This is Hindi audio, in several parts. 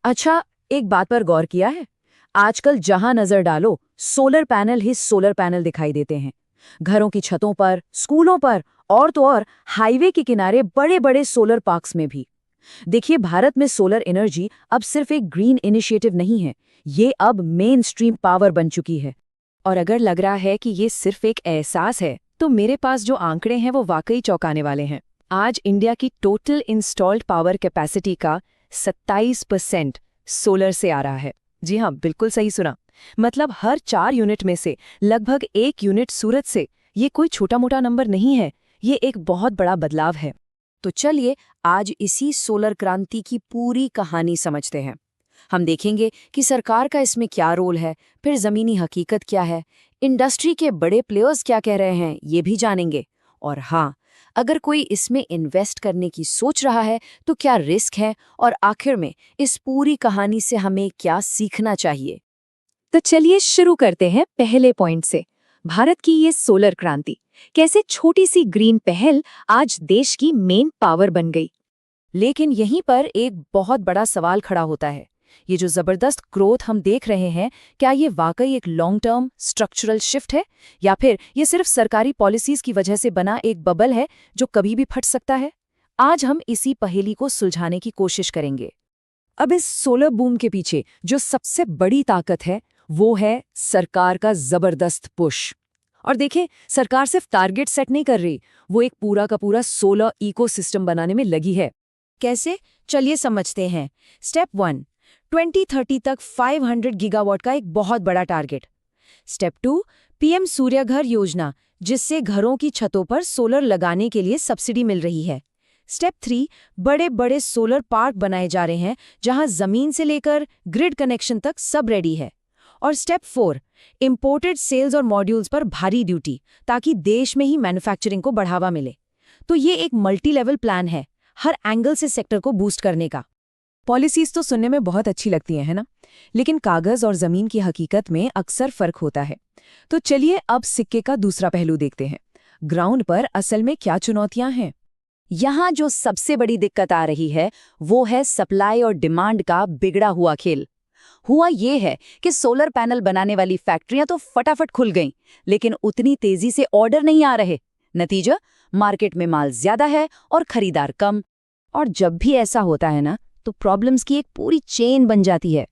अच्छा, एक बात पर गौर किया है? आजकल जहां नजर डालो सोलर पैनल ही सोलर पैनल दिखाई देते हैं। घरों की छतों पर, स्कूलों पर और तो और हाईवे के किनारे बड़े बड़े सोलर पार्क्स में भी। देखिए, भारत में सोलर एनर्जी अब सिर्फ एक ग्रीन इनिशिएटिव नहीं है, ये अब मेन स्ट्रीम पावर बन चुकी है। और अगर लग रहा है कि ये सिर्फ एक एहसास है, तो मेरे पास जो आंकड़े हैं वो वाकई चौंकाने वाले हैं। आज इंडिया की टोटल इंस्टॉल्ड पावर कैपेसिटी का 27% सोलर से आ रहा है। जी हाँ, बिल्कुल सही सुना। मतलब हर 4 यूनिट में से लगभग 1 यूनिट सूरत से। ये कोई छोटा मोटा नंबर नहीं है, ये एक बहुत बड़ा बदलाव है। तो चलिए आज इसी सोलर क्रांति की पूरी कहानी समझते हैं। हम देखेंगे कि सरकार का इसमें क्या रोल है, फिर जमीनी हकीकत क्या है, इंडस्ट्री के बड़े प्लेयर्स क्या कह रहे हैं, ये भी जानेंगे। और हाँ, अगर कोई इसमें इन्वेस्ट करने की सोच रहा है तो क्या रिस्क है, और आखिर में इस पूरी कहानी से हमें क्या सीखना चाहिए। तो चलिए शुरू करते हैं पहले पॉइंट से। भारत की ये सोलर क्रांति कैसे छोटी सी ग्रीन पहल आज देश की मेन पावर बन गई। लेकिन यहीं पर एक बहुत बड़ा सवाल खड़ा होता है। ये जो जबरदस्त ग्रोथ हम देख रहे हैं, क्या ये वाकई एक लॉन्ग टर्म स्ट्रक्चरल शिफ्ट है, या फिर ये सिर्फ सरकारी पॉलिसीज की वजह से बना एक बबल है जो कभी भी फट सकता है। आज हम इसी पहेली को सुलझाने की कोशिश करेंगे। अब इस सोलर बूम के पीछे जो सबसे बड़ी ताकत है वो है सरकार का जबरदस्त पुश। और देखें, सरकार सिर्फ टारगेट सेट नहीं कर रही, वो एक पूरा का पूरा सोलर इकोसिस्टम बनाने में लगी है। कैसे? चलिए समझते हैं। स्टेप 1, 2030 तक 500 गीगावाट का एक बहुत बड़ा टारगेट। स्टेप 2, पीएम सूर्यघर योजना, जिससे घरों की छतों पर सोलर लगाने के लिए सब्सिडी मिल रही है। स्टेप 3, बड़े बड़े सोलर पार्क बनाए जा रहे हैं जहां जमीन से लेकर ग्रिड कनेक्शन तक सब रेडी है। और स्टेप 4, इंपोर्टेड सेल्स और मॉड्यूल्स पर भारी ड्यूटी, ताकि देश में ही मैन्युफैक्चरिंग को बढ़ावा मिले। तो ये एक मल्टी लेवल प्लान है, हर एंगल से सेक्टर को बूस्ट करने का। पॉलिसीज तो सुनने में बहुत अच्छी लगती हैं, है ना? लेकिन कागज और जमीन की हकीकत में अक्सर फर्क होता है। तो चलिए अब सिक्के का दूसरा पहलू देखते हैं। ग्राउंड पर असल में क्या चुनौतियां हैं? यहाँ जो सबसे बड़ी दिक्कत आ रही है वो है सप्लाई और डिमांड का बिगड़ा हुआ खेल। हुआ ये है कि सोलर पैनल बनाने वाली फैक्ट्रियां तो फटाफट खुल गईं, लेकिन उतनी तेजी से ऑर्डर नहीं आ रहे। नतीजा, मार्केट में माल ज्यादा है और खरीदार कम। और जब भी ऐसा होता है ना, तो प्रॉब्लम्स की एक पूरी चेन बन जाती है।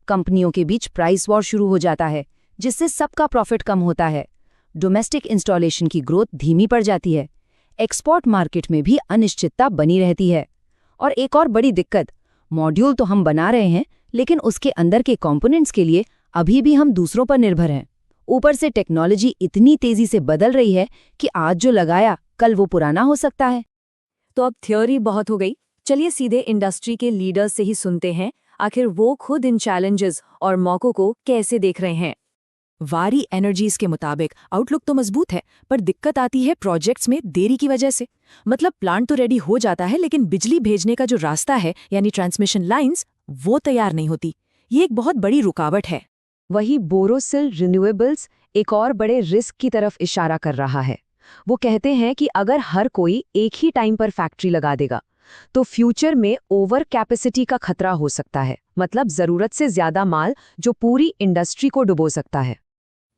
कंपनियों के बीच प्राइस वॉर शुरू हो जाता है, जिससे सबका प्रॉफिट कम होता है। डोमेस्टिक इंस्टॉलेशन की ग्रोथ धीमी पड़ जाती है। एक्सपोर्ट मार्केट में भी अनिश्चितता बनी रहती है। और एक और बड़ी दिक्कत, मॉड्यूल तो हम बना रहे हैं, लेकिन उसके अंदर के कंपोनेंट्स के लिए अभी भी हम दूसरों पर निर्भर हैं। ऊपर से टेक्नोलॉजी इतनी तेजी से बदल रही है कि आज जो लगाया कल वो पुराना हो सकता है। तो अब थ्योरी बहुत हो गई, चलिए सीधे इंडस्ट्री के लीडर्स से ही सुनते हैं, आखिर वो खुद इन चैलेंजेस और मौकों को कैसे देख रहे हैं। वारी एनर्जीज के मुताबिक आउटलुक तो मजबूत है, पर दिक्कत आती है प्रोजेक्ट्स में देरी की वजह से। मतलब प्लांट तो रेडी हो जाता है, लेकिन बिजली भेजने का जो रास्ता है, यानी ट्रांसमिशन लाइंस, वो तैयार नहीं होती। ये एक बहुत बड़ी रुकावट है। वही बोरोसिल रिन्यूएबल्स एक और बड़े रिस्क की तरफ इशारा कर रहा है। वो कहते हैं कि अगर हर कोई एक ही टाइम पर फैक्ट्री लगा देगा, तो फ्यूचर में ओवर कैपेसिटी का खतरा हो सकता है। मतलब जरूरत से ज्यादा माल जो पूरी इंडस्ट्री को डुबो सकता है।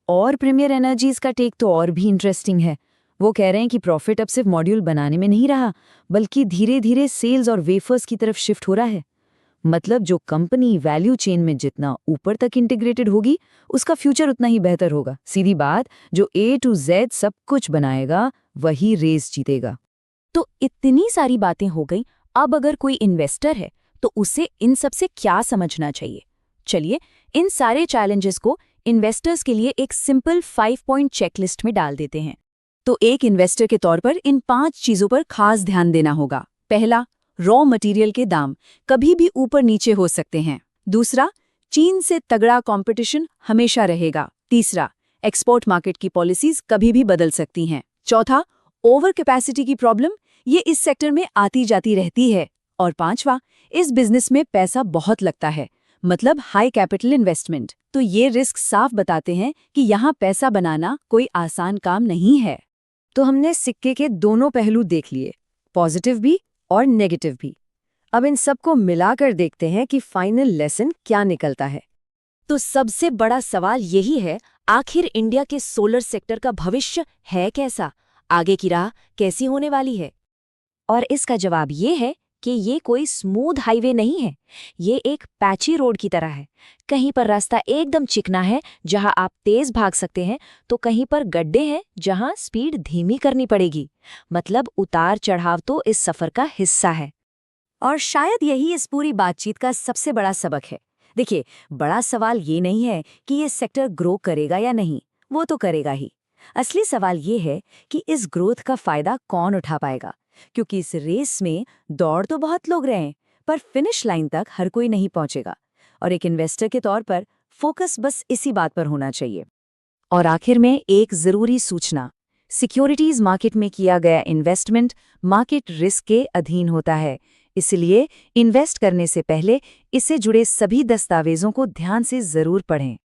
और प्रीमियर एनर्जीज का टेक तो और भी इंटरेस्टिंग है। वो कह रहे हैं कि प्रॉफिट अब सिर्फ मॉड्यूल बनाने में नहीं रहा, बल्कि धीरे धीरे सेल्स और वेफर्स की तरफ शिफ्ट हो रहा है। मतलब जो कंपनी वैल्यू चेन में जितना ऊपर तक इंटीग्रेटेड होगी, उसका फ्यूचर उतना ही बेहतर होगा। सीधी बात, जो A to Z सब कुछ बनाएगा वही रेस जीतेगा। तो इतनी सारी बातें हो गई, अब अगर कोई इन्वेस्टर है तो उसे इन सब से क्या समझना चाहिए। चलिए इन सारे चैलेंजेस को इन्वेस्टर्स के लिए एक सिंपल 5 पॉइंट चेकलिस्ट में डाल देते हैं। तो एक इन्वेस्टर के तौर पर इन 5 चीजों पर खास ध्यान देना होगा। पहला, रॉ मटेरियल के दाम कभी भी ऊपर नीचे हो सकते हैं। दूसरा, चीन से तगड़ा कंपटीशन हमेशा रहेगा। तीसरा, एक्सपोर्ट मार्केट की पॉलिसीज कभी भी बदल सकती हैं। चौथा, ओवर कैपेसिटी की प्रॉब्लम, ये इस सेक्टर में आती जाती रहती है। और पांचवा, इस बिजनेस में पैसा बहुत लगता है, मतलब हाई कैपिटल इन्वेस्टमेंट। तो ये रिस्क साफ बताते हैं कि यहाँ पैसा बनाना कोई आसान काम नहीं है। तो हमने सिक्के के दोनों पहलू देख लिए, पॉजिटिव भी और नेगेटिव भी। अब इन सबको मिलाकर देखते हैं कि फाइनल लेसन क्या निकलता है। तो सबसे बड़ा सवाल यही है, आखिर इंडिया के सोलर सेक्टर का भविष्य है कैसा? आगे की राह कैसी होने वाली है? और इसका जवाब ये है कि ये कोई स्मूथ हाईवे नहीं है। ये एक पैची रोड की तरह है। कहीं पर रास्ता एकदम चिकना है जहां आप तेज भाग सकते हैं, तो कहीं पर गड्ढे हैं जहां स्पीड धीमी करनी पड़ेगी। मतलब उतार चढ़ाव तो इस सफर का हिस्सा है। और शायद यही इस पूरी बातचीत का सबसे बड़ा सबक है। देखिए, बड़ा सवाल ये नहीं है कि ये सेक्टर ग्रो करेगा या नहीं, वो तो करेगा ही। असली सवाल ये है कि इस ग्रोथ का फायदा कौन उठा पाएगा, क्योंकि इस रेस में दौड़ तो बहुत लोग रहे हैं, पर फिनिश लाइन तक हर कोई नहीं पहुंचेगा। और एक इन्वेस्टर के तौर पर फोकस बस इसी बात पर होना चाहिए। और आखिर में एक जरूरी सूचना, सिक्योरिटीज मार्केट में किया गया इन्वेस्टमेंट मार्केट रिस्क के अधीन होता है, इसलिए इन्वेस्ट करने से पहले इससे जुड़े सभी दस्तावेजों को ध्यान से जरूर पढ़ें।